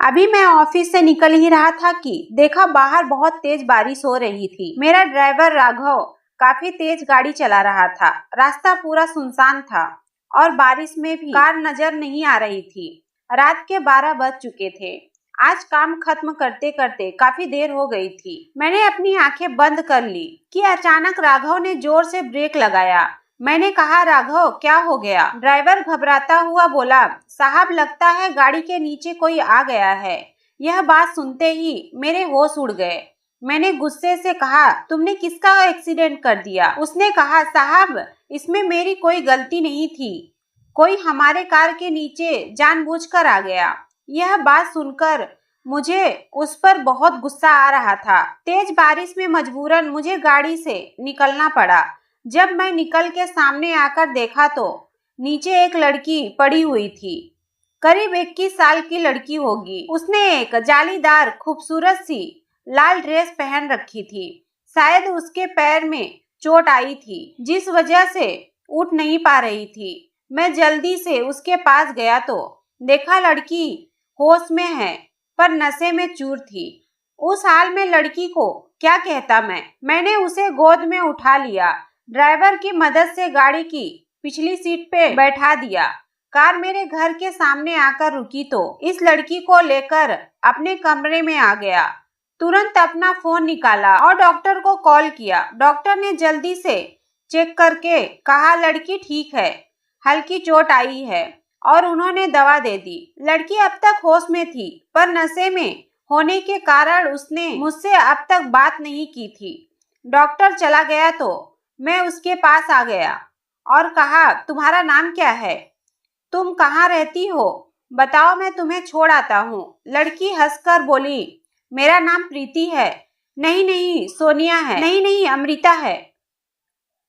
अभी मैं ऑफिस से निकल ही रहा था कि देखा बाहर बहुत तेज बारिश हो रही थी। मेरा ड्राइवर राघव काफी तेज गाड़ी चला रहा था। रास्ता पूरा सुनसान था और बारिश में भी कार नजर नहीं आ रही थी। रात के 12 बज चुके थे। आज काम खत्म करते करते काफी देर हो गई थी। मैंने अपनी आंखें बंद कर ली कि अचानक राघव ने जोर से ब्रेक लगाया। मैंने कहा, राघव क्या हो गया? ड्राइवर घबराता हुआ बोला, साहब लगता है गाड़ी के नीचे कोई आ गया है। यह बात सुनते ही मेरे होश उड़ गए। मैंने गुस्से से कहा, तुमने किसका एक्सीडेंट कर दिया? उसने कहा, साहब इसमें मेरी कोई गलती नहीं थी। कोई हमारे कार के नीचे जानबूझकर आ गया। यह बात सुनकर मुझे उस पर बहुत गुस्सा आ रहा था। तेज बारिश में मजबूरन मुझे गाड़ी से निकलना पड़ा। जब मैं निकल के सामने आकर देखा तो नीचे एक लड़की पड़ी हुई थी। करीब 21 साल की लड़की होगी। उसने एक जालीदार खूबसूरत सी लाल ड्रेस पहन रखी थी। शायद उसके पैर में चोट आई थी, जिस वजह से उठ नहीं पा रही थी। मैं जल्दी से उसके पास गया तो देखा लड़की होश में है पर नशे में चूर थी। उस हाल में लड़की को क्या कहता मैंने उसे गोद में उठा लिया। ड्राइवर की मदद से गाड़ी की पिछली सीट पे बैठा दिया। कार मेरे घर के सामने आकर रुकी तो इस लड़की को लेकर अपने कमरे में आ गया। तुरंत अपना फोन निकाला और डॉक्टर को कॉल किया। डॉक्टर ने जल्दी से चेक करके कहा, लड़की ठीक है, हल्की चोट आई है और उन्होंने दवा दे दी। लड़की अब तक होश में थी पर नशे में होने के कारण उसने मुझसे अब तक बात नहीं की थी। डॉक्टर चला गया तो मैं उसके पास आ गया और कहा, तुम्हारा नाम क्या है? तुम कहाँ रहती हो? बताओ, मैं तुम्हें छोड़ आता हूँ। लड़की हंसकर बोली, मेरा नाम प्रीति है। नहीं नहीं सोनिया है। नहीं नहीं अमृता है।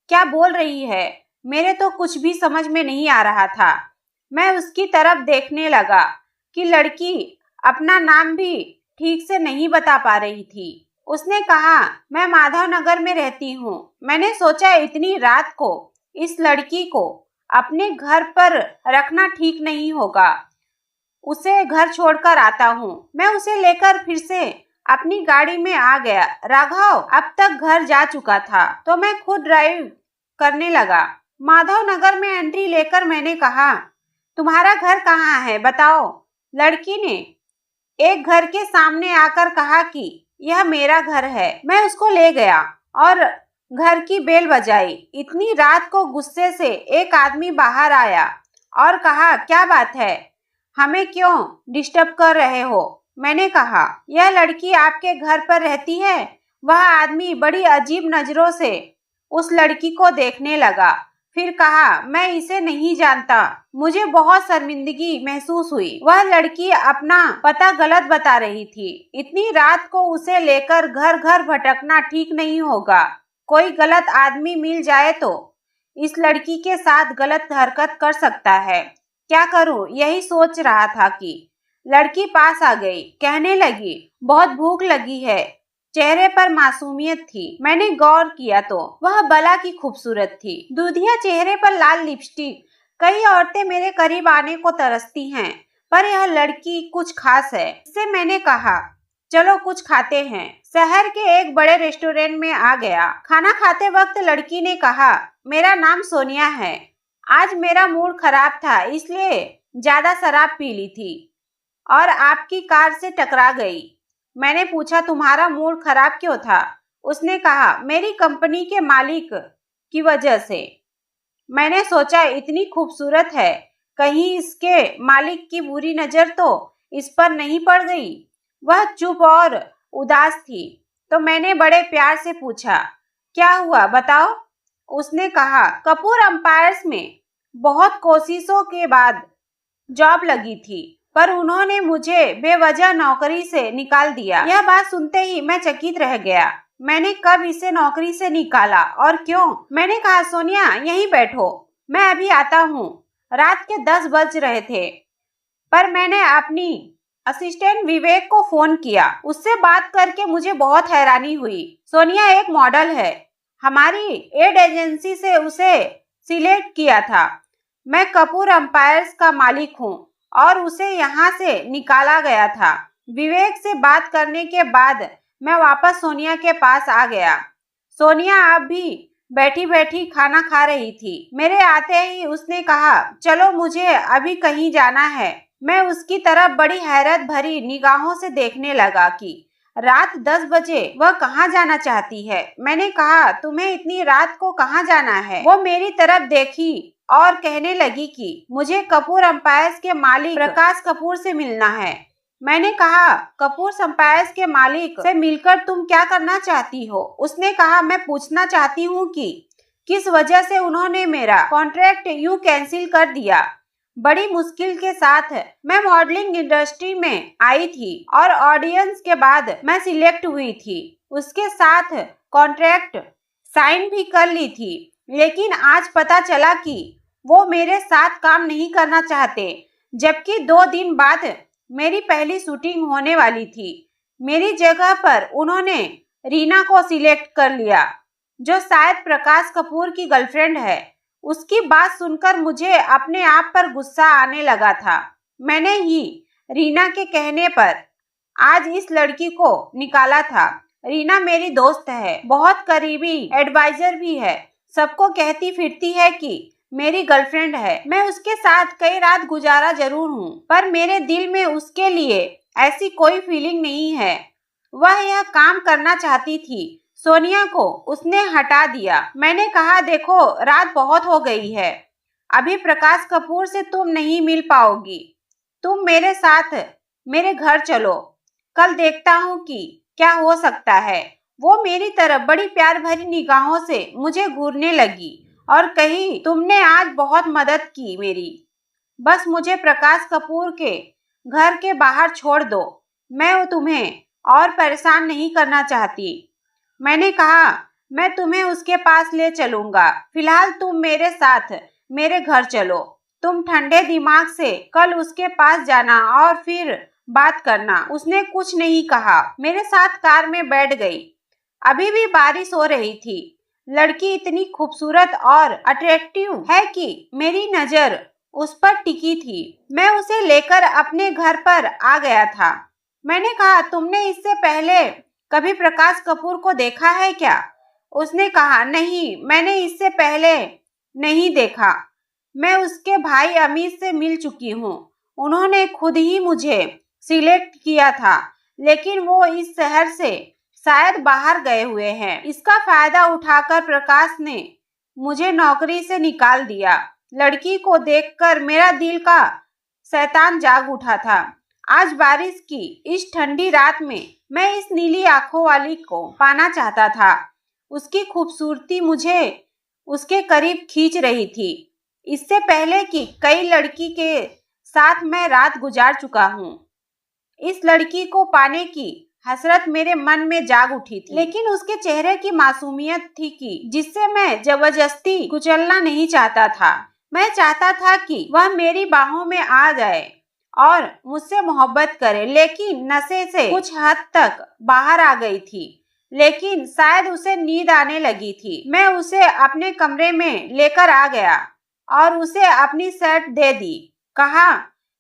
क्या बोल रही है? मेरे तो कुछ भी समझ में नहीं आ रहा था। मैं उसकी तरफ देखने लगा कि लड़की अपना नाम भी ठीक से नहीं बता पा रही थी। उसने कहा, मैं माधव नगर में रहती हूँ। मैंने सोचा इतनी रात को इस लड़की को अपने घर पर रखना ठीक नहीं होगा। उसे घर छोड़कर आता हूँ। मैं उसे लेकर फिर से अपनी गाड़ी में आ गया। राघव अब तक घर जा चुका था तो मैं खुद ड्राइव करने लगा। माधव नगर में एंट्री लेकर मैंने कहा, तुम्हारा घर कहाँ है बताओ। लड़की ने एक घर के सामने आकर कहा कि यह मेरा घर है। मैं उसको ले गया और घर की बेल बजाई। इतनी रात को गुस्से से एक आदमी बाहर आया और कहा, क्या बात है, हमें क्यों डिस्टर्ब कर रहे हो? मैंने कहा, यह लड़की आपके घर पर रहती है। वह आदमी बड़ी अजीब नजरों से उस लड़की को देखने लगा। फिर कहा, मैं इसे नहीं जानता। मुझे बहुत शर्मिंदगी महसूस हुई। वह लड़की अपना पता गलत बता रही थी। इतनी रात को उसे लेकर घर घर भटकना ठीक नहीं होगा। कोई गलत आदमी मिल जाए तो इस लड़की के साथ गलत हरकत कर सकता है। क्या करूं, यही सोच रहा था कि लड़की पास आ गई। कहने लगी, बहुत भूख लगी है। चेहरे पर मासूमियत थी। मैंने गौर किया तो वह बला की खूबसूरत थी। दूधिया चेहरे पर लाल लिपस्टिक। कई औरतें मेरे करीब आने को तरसती हैं, पर यह लड़की कुछ खास है। इससे मैंने कहा, चलो कुछ खाते हैं। शहर के एक बड़े रेस्टोरेंट में आ गया। खाना खाते वक्त लड़की ने कहा, मेरा नाम सोनिया है। आज मेरा मूड खराब था इसलिए ज्यादा शराब पी ली थी और आपकी कार से टकरा गई। मैंने पूछा, तुम्हारा मूड खराब क्यों था? उसने कहा, मेरी कंपनी के मालिक की वजह से। मैंने सोचा इतनी खूबसूरत है, कहीं इसके मालिक की बुरी नजर तो इस पर नहीं पड़ गई। वह चुप और उदास थी तो मैंने बड़े प्यार से पूछा, क्या हुआ बताओ। उसने कहा, कपूर अंपायर्स में बहुत कोशिशों के बाद जॉब लगी थी पर उन्होंने मुझे बेवजह नौकरी से निकाल दिया। यह बात सुनते ही मैं चकित रह गया। मैंने कब इसे नौकरी से निकाला और क्यों? मैंने कहा, सोनिया यहीं बैठो, मैं अभी आता हूँ। रात के 10 बज रहे थे पर मैंने अपनी असिस्टेंट विवेक को फोन किया। उससे बात करके मुझे बहुत हैरानी हुई। सोनिया एक मॉडल है। हमारी एड एजेंसी से उसे सिलेक्ट किया था। मैं कपूर अंपायर्स का मालिक हूँ और उसे यहाँ से निकाला गया था। विवेक से बात करने के बाद मैं वापस सोनिया के पास आ गया। सोनिया अब भी बैठी बैठी खाना खा रही थी। मेरे आते ही उसने कहा, चलो मुझे अभी कहीं जाना है। मैं उसकी तरफ बड़ी हैरत भरी निगाहों से देखने लगा कि रात 10 बजे वह कहाँ जाना चाहती है। मैंने कहा, तुम्हें इतनी रात को कहाँ जाना है? वो मेरी तरफ देखी और कहने लगी कि मुझे कपूर एम्पायर्स के मालिक प्रकाश कपूर से मिलना है। मैंने कहा, कपूर एम्पायर्स के मालिक से मिलकर तुम क्या करना चाहती हो? उसने कहा, मैं पूछना चाहती हूँ कि किस वजह से उन्होंने मेरा कॉन्ट्रैक्ट यूं कैंसिल कर दिया। बड़ी मुश्किल के साथ मैं मॉडलिंग इंडस्ट्री में आई थी और ऑडियंस के बाद मैं सिलेक्ट हुई थी। उसके साथ कॉन्ट्रैक्ट साइन भी कर ली थी, लेकिन आज पता चला कि वो मेरे साथ काम नहीं करना चाहते, जबकि 2 दिन बाद मेरी पहली शूटिंग होने वाली थी। मेरी जगह पर उन्होंने रीना को सिलेक्ट कर लिया, जो शायद प्रकाश कपूर की गर्लफ्रेंड है। उसकी बात सुनकर मुझे अपने आप पर गुस्सा आने लगा था। मैंने ही रीना के कहने पर आज इस लड़की को निकाला था। रीना मेरी दोस्त है, बहुत करीबी एडवाइजर भी है। सबको कहती फिरती है कि मेरी गर्लफ्रेंड है। मैं उसके साथ कई रात गुजारा जरूर हूँ, पर मेरे दिल में उसके लिए ऐसी कोई फीलिंग नहीं है। वह यह काम करना चाहती थी। सोनिया को उसने हटा दिया। मैंने कहा, देखो रात बहुत हो गई है, अभी प्रकाश कपूर से तुम नहीं मिल पाओगी। तुम मेरे साथ मेरे घर चलो, कल देखता हूँ कि क्या हो सकता है। वो मेरी तरफ बड़ी प्यार भरी निगाहों से मुझे घूरने लगी और कही, तुमने आज बहुत मदद की मेरी। बस मुझे प्रकाश कपूर के घर के बाहर छोड़ दो। मैं तुम्हें और परेशान नहीं करना चाहती। मैंने कहा, मैं तुम्हें उसके पास ले चलूंगा। फिलहाल तुम मेरे साथ मेरे घर चलो। तुम ठंडे दिमाग से कल उसके पास जाना और फिर बात करना। उसने कुछ नहीं कहा, मेरे साथ कार में बैठ गई। अभी भी बारिश हो रही थी। लड़की इतनी खूबसूरत और अट्रैक्टिव है कि मेरी नजर उस पर टिकी थी। मैं उसे लेकर अपने घर पर आ गया था। मैंने कहा, तुमने इससे पहले कभी प्रकाश कपूर को देखा है क्या? उसने कहा, नहीं, मैंने इससे पहले नहीं देखा। मैं उसके भाई अमित से मिल चुकी हूँ। उन्होंने खुद ही मुझे सिलेक्ट किया था, लेकिन वो इस शहर से शायद बाहर गए हुए हैं। इसका फायदा उठाकर प्रकाश ने मुझे नौकरी से निकाल दिया। लड़की को देखकर मेरा दिल का शैतान जाग उठा था। आज बारिश की इस ठंडी रात में मैं इस नीली आंखों वाली को पाना चाहता था। उसकी खूबसूरती मुझे उसके करीब खींच रही थी। इससे पहले कि कई लड़की के साथ मैं रात गुजार चुका हूँ। इस लड़की को पाने की हसरत मेरे मन में जाग उठी थी, लेकिन उसके चेहरे की मासूमियत थी कि जिससे मैं जबरदस्ती कुचलना नहीं चाहता था। मैं चाहता था कि वह मेरी बाहों में आ जाए और मुझसे मोहब्बत करे, लेकिन नशे से कुछ हद तक बाहर आ गई थी। लेकिन शायद उसे नींद आने लगी थी। मैं उसे अपने कमरे में लेकर आ गया और उसे अपनी शर्ट दे दी। कहा,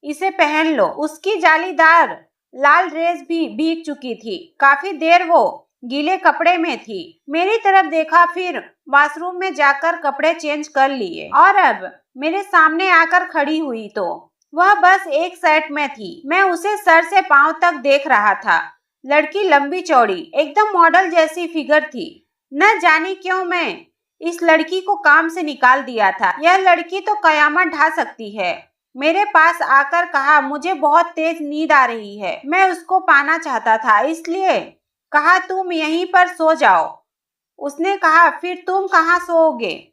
इसे पहन लो। उसकी जालीदार लाल ड्रेस भी भीग चुकी थी। काफी देर वो गीले कपड़े में थी। मेरी तरफ देखा, फिर वॉशरूम में जाकर कपड़े चेंज कर लिए और अब मेरे सामने आकर खड़ी हुई तो वह बस एक शर्ट में थी। मैं उसे सर से पांव तक देख रहा था। लड़की लंबी चौड़ी, एकदम मॉडल जैसी फिगर थी। न जाने क्यों मैं इस लड़की को काम से निकाल दिया था। यह लड़की तो कयामत ढा सकती है। मेरे पास आकर कहा, मुझे बहुत तेज नींद आ रही है। मैं उसको पाना चाहता था, इसलिए कहा, तुम यहीं पर सो जाओ। उसने कहा, फिर तुम कहाँ सोओगे?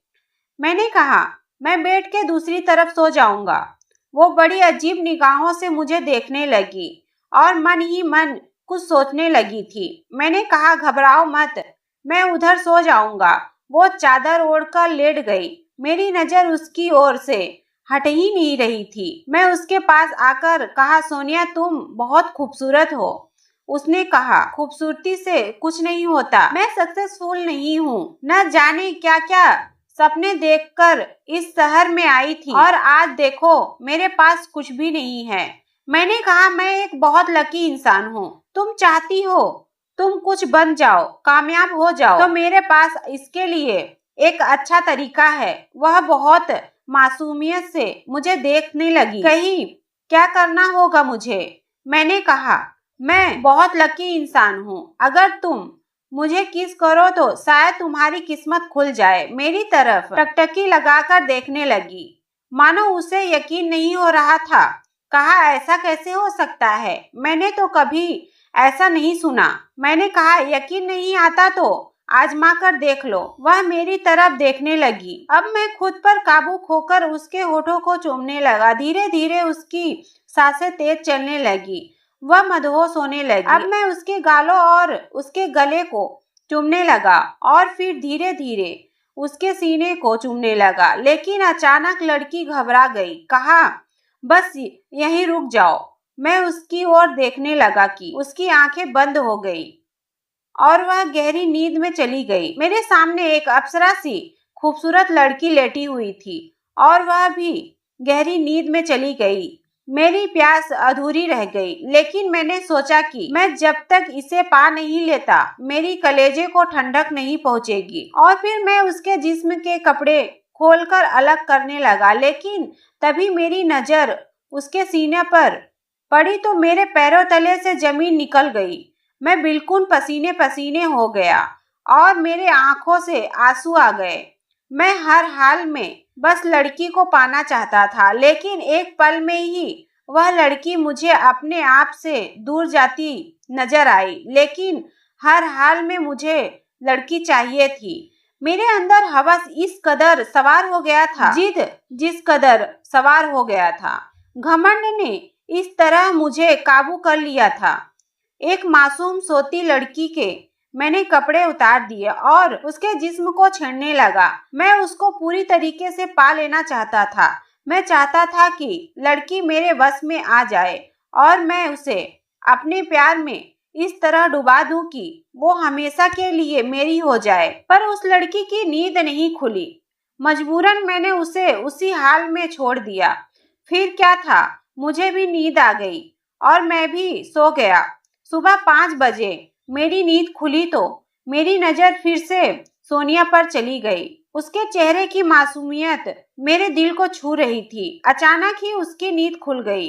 मैंने कहा, मैं बेड के दूसरी तरफ सो जाऊंगा। वो बड़ी अजीब निगाहों से मुझे देखने लगी और मन ही मन कुछ सोचने लगी थी। मैंने कहा, घबराओ मत, मैं उधर सो जाऊंगा। वो चादर ओढ़कर लेट गई। मेरी नजर उसकी ओर से हट ही नहीं रही थी। मैं उसके पास आकर कहा, सोनिया, तुम बहुत खूबसूरत हो। उसने कहा, खूबसूरती से कुछ नहीं होता। मैं सक्सेसफुल नहीं हूँ। न जाने क्या क्या सपने देखकर इस शहर में आई थी और आज देखो मेरे पास कुछ भी नहीं है। मैंने कहा मैं एक बहुत लकी इंसान हूँ। तुम चाहती हो तुम कुछ बन जाओ, कामयाब हो जाओ, तो मेरे पास इसके लिए एक अच्छा तरीका है। वह बहुत मासूमियत से मुझे देखने लगी। कहीं क्या करना होगा मुझे? मैंने कहा मैं बहुत लकी इंसान हूँ। अगर तुम मुझे किस करो तो शायद तुम्हारी किस्मत खुल जाए। मेरी तरफ टकटकी लगाकर देखने लगी, मानो उसे यकीन नहीं हो रहा था। कहा ऐसा कैसे हो सकता है? मैंने तो कभी ऐसा नहीं सुना। मैंने कहा यकीन नहीं आता तो आजमा कर देख लो। वह मेरी तरफ देखने लगी। अब मैं खुद पर काबू खोकर उसके होठों को चूमने लगा। धीरे धीरे उसकी सांसें तेज चलने लगी। वह मदहोश होने लगी। अब मैं उसके गालों और उसके गले को चूमने लगा और फिर धीरे धीरे उसके सीने को चूमने लगा। लेकिन अचानक लड़की घबरा गई। कहा बस यहीं रुक जाओ। मैं उसकी ओर देखने लगा कि उसकी आंखें बंद हो गई और वह गहरी नींद में चली गई। मेरे सामने एक अप्सरा सी खूबसूरत लड़की लेटी हुई थी और वह भी गहरी नींद में चली गई। मेरी प्यास अधूरी रह गई, लेकिन मैंने सोचा कि मैं जब तक इसे पा नहीं लेता मेरी कलेजे को ठंडक नहीं पहुंचेगी। और फिर मैं उसके जिस्म के कपड़े खोलकर अलग करने लगा। लेकिन तभी मेरी नजर उसके सीने पर पड़ी तो मेरे पैरों तले से जमीन निकल गई। मैं बिल्कुल पसीने पसीने हो गया और मेरे आंखों से आंसू आ गए। मैं हर हाल में बस लड़की को पाना चाहता था, लेकिन एक पल में ही वह लड़की मुझे अपने आप से दूर जाती नजर आई। लेकिन हर हाल में मुझे लड़की चाहिए थी। मेरे अंदर हवस इस कदर सवार हो गया था, जिद जिस कदर सवार हो गया था, घमंड ने इस तरह मुझे काबू कर लिया था। एक मासूम सोती लड़की के मैंने कपड़े उतार दिए और उसके जिस्म को छेड़ने लगा। मैं उसको पूरी तरीके से पा लेना चाहता था। मैं चाहता था कि लड़की मेरे वश में आ जाए और मैं उसे अपने प्यार में इस तरह डुबा दूं कि वो हमेशा के लिए मेरी हो जाए। पर उस लड़की की नींद नहीं खुली। मजबूरन मैंने उसे उसी हाल में छोड़ दिया। फिर क्या था, मुझे भी नींद आ गई और मैं भी सो गया। सुबह 5 बजे मेरी नींद खुली तो मेरी नजर फिर से सोनिया पर चली गई। उसके चेहरे की मासूमियत मेरे दिल को छू रही थी। अचानक ही उसकी नींद खुल गई।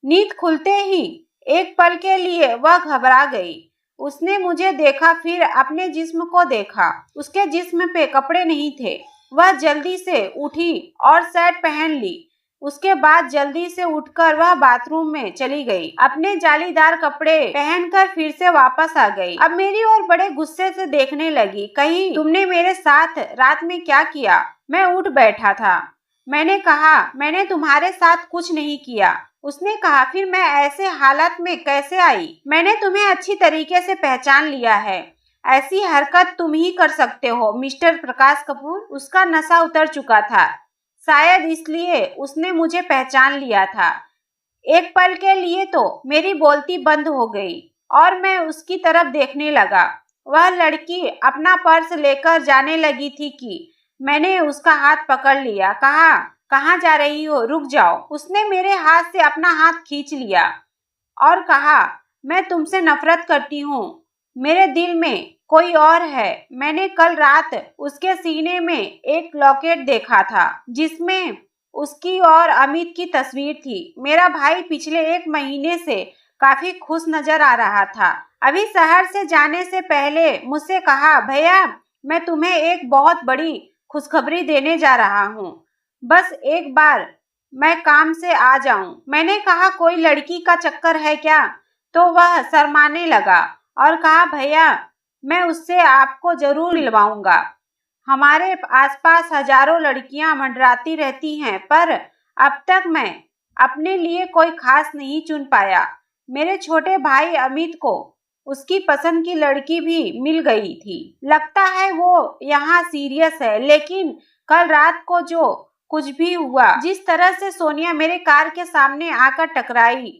नींद खुलते ही एक पल के लिए वह घबरा गई। उसने मुझे देखा, फिर अपने जिस्म को देखा। उसके जिस्म पे कपड़े नहीं थे। वह जल्दी से उठी और शर्ट पहन ली। उसके बाद जल्दी से उठकर वह बाथरूम में चली गई। अपने जालीदार कपड़े पहनकर फिर से वापस आ गई। अब मेरी ओर बड़े गुस्से से देखने लगी। कहीं तुमने मेरे साथ रात में क्या किया? मैं उठ बैठा था। मैंने कहा मैंने तुम्हारे साथ कुछ नहीं किया। उसने कहा फिर मैं ऐसे हालत में कैसे आई? मैंने तुम्हें अच्छी तरीके से पहचान लिया है। ऐसी हरकत तुम ही कर सकते हो मिस्टर प्रकाश कपूर। उसका नशा उतर चुका था, शायद इसलिए उसने मुझे पहचान लिया था। एक पल के लिए तो मेरी बोलती बंद हो गई और मैं उसकी तरफ देखने लगा। वह लड़की अपना पर्स लेकर जाने लगी थी कि मैंने उसका हाथ पकड़ लिया। कहा कहाँ जा रही हो? रुक जाओ। उसने मेरे हाथ से अपना हाथ खींच लिया और कहा मैं तुमसे नफरत करती हूँ। मेरे दिल में कोई और है। मैंने कल रात उसके सीने में एक लॉकेट देखा था जिसमें उसकी और अमित की तस्वीर थी। मेरा भाई पिछले 1 महीने से काफी खुश नजर आ रहा था। अभी शहर से जाने से पहले मुझसे कहा भैया मैं तुम्हें एक बहुत बड़ी खुशखबरी देने जा रहा हूँ, बस एक बार मैं काम से आ जाऊं। मैंने कहा कोई लड़की का चक्कर है क्या? तो वह शर्माने लगा और कहा भैया मैं उससे आपको जरूर मिलवाऊंगा। हमारे आसपास हजारों लड़कियां मंडराती रहती हैं, पर अब तक मैं अपने लिए कोई खास नहीं चुन पाया। मेरे छोटे भाई अमित को उसकी पसंद की लड़की भी मिल गई थी। लगता है वो यहाँ सीरियस है, लेकिन कल रात को जो कुछ भी हुआ, जिस तरह से सोनिया मेरे कार के सामने आकर टकराई,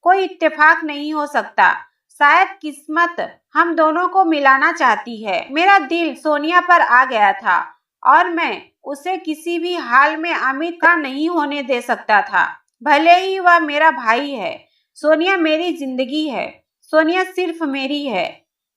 कोई इत्तेफाक नहीं हो सकता। शायद किस्मत हम दोनों को मिलाना चाहती है। मेरा दिल सोनिया पर आ गया था और मैं उसे किसी भी हाल में अमित का नहीं होने दे सकता था, भले ही वह मेरा भाई है। सोनिया मेरी जिंदगी है, सोनिया सिर्फ मेरी है।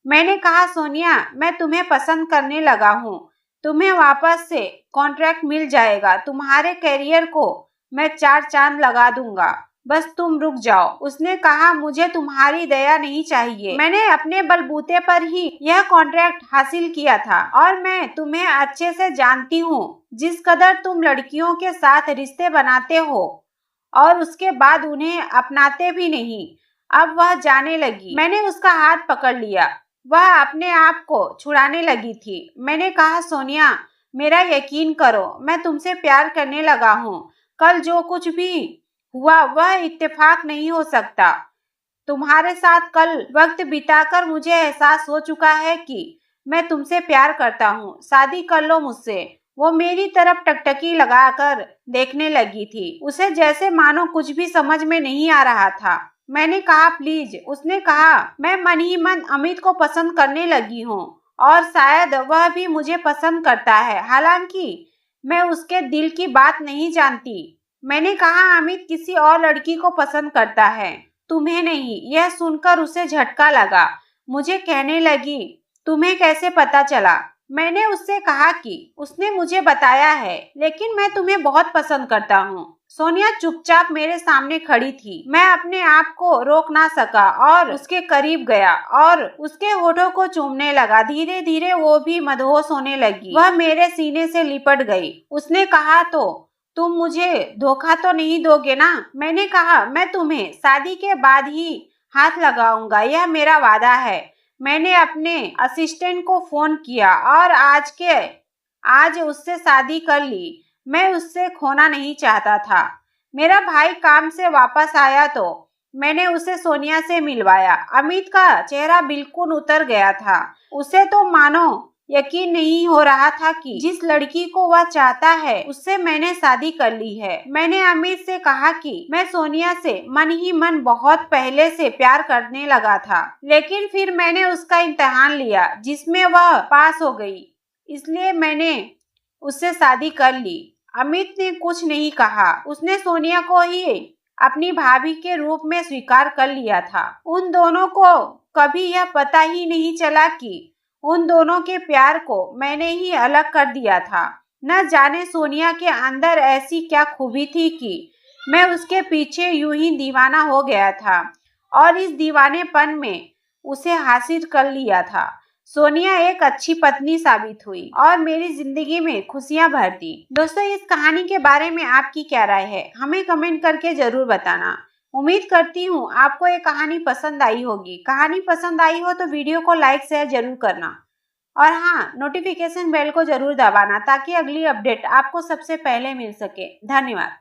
मैंने कहा, सोनिया मैं तुम्हें पसंद करने लगा हूँ, तुम्हें वापस से कॉन्ट्रैक्ट मिल जाएगा, तुम्हारे करियर को मैं 4 चांद लगा दूंगा, बस तुम रुक जाओ। उसने कहा, मुझे तुम्हारी दया नहीं चाहिए, मैंने अपने बलबूते पर ही यह कॉन्ट्रैक्ट हासिल किया था और मैं तुम्हें अच्छे से जानती हूँ। जिस कदर तुम लड़कियों के साथ रिश्ते बनाते हो और उसके बाद उन्हें अपनाते भी नहीं। अब वह जाने लगी। मैंने उसका हाथ पकड़ लिया, वह अपने आप को छुड़ाने लगी थी। मैंने कहा, सोनिया मेरा यकीन करो, मैं तुमसे प्यार करने लगा हूँ। कल जो कुछ भी हुआ वह इत्तेफाक नहीं हो सकता। तुम्हारे साथ कल वक्त बिताकर मुझे एहसास हो चुका है कि मैं तुमसे प्यार करता हूँ, शादी कर लो मुझसे। वो मेरी तरफ टकटकी लगाकर देखने लगी थी, उसे जैसे मानो कुछ भी समझ में नहीं आ रहा था। मैंने कहा, प्लीज। उसने कहा, मैं मन ही मन अमित को पसंद करने लगी हूँ और शायद वह भी मुझे पसंद करता है, हालांकि मैं उसके दिल की बात नहीं जानती। मैंने कहा, अमित किसी और लड़की को पसंद करता है, तुम्हें नहीं। यह सुनकर उसे झटका लगा। मुझे कहने लगी, तुम्हें कैसे पता चला? मैंने उससे कहा कि उसने मुझे बताया है, लेकिन मैं तुम्हें बहुत पसंद करता हूँ। सोनिया चुपचाप मेरे सामने खड़ी थी। मैं अपने आप को रोक ना सका और उसके करीब गया और उसके होठों को चूमने लगा। धीरे धीरे वो भी मदहोश होने लगी। वह मेरे सीने से लिपट गई। उसने कहा, तो तुम मुझे धोखा तो नहीं दोगे ना? मैंने कहा, मैं तुम्हें शादी के बाद ही हाथ लगाऊंगा, यह मेरा वादा है। मैंने अपने असिस्टेंट को फोन किया और आज उससे शादी कर ली। मैं उससे खोना नहीं चाहता था। मेरा भाई काम से वापस आया तो मैंने उसे सोनिया से मिलवाया। अमित का चेहरा बिल्कुल उतर गया था। उसे तो मानो यकीन नहीं हो रहा था कि जिस लड़की को वह चाहता है उससे मैंने शादी कर ली है। मैंने अमित से कहा कि मैं सोनिया से मन ही मन बहुत पहले से प्यार करने लगा था, लेकिन फिर मैंने उसका इम्तिहान लिया जिसमें वह पास हो गई, इसलिए मैंने उससे शादी कर ली। अमित ने कुछ नहीं कहा। उसने सोनिया को ही अपनी भाभी के रूप में स्वीकार कर लिया था। उन दोनों को कभी यह पता ही नहीं चला कि उन दोनों के प्यार को मैंने ही अलग कर दिया था। न जाने सोनिया के अंदर ऐसी क्या खूबी थी कि मैं उसके पीछे यूं ही दीवाना हो गया था और इस दीवानेपन में उसे हासिल कर लिया था। सोनिया एक अच्छी पत्नी साबित हुई और मेरी जिंदगी में खुशियां भर दी। दोस्तों, इस कहानी के बारे में आपकी क्या राय है? हमें कमेंट करके जरूर बताना। उम्मीद करती हूँ आपको ये कहानी पसंद आई होगी। कहानी पसंद आई हो तो वीडियो को लाइक शेयर जरूर करना और हाँ, नोटिफिकेशन बेल को जरूर दबाना ताकि अगली अपडेट आपको सबसे पहले मिल सके। धन्यवाद।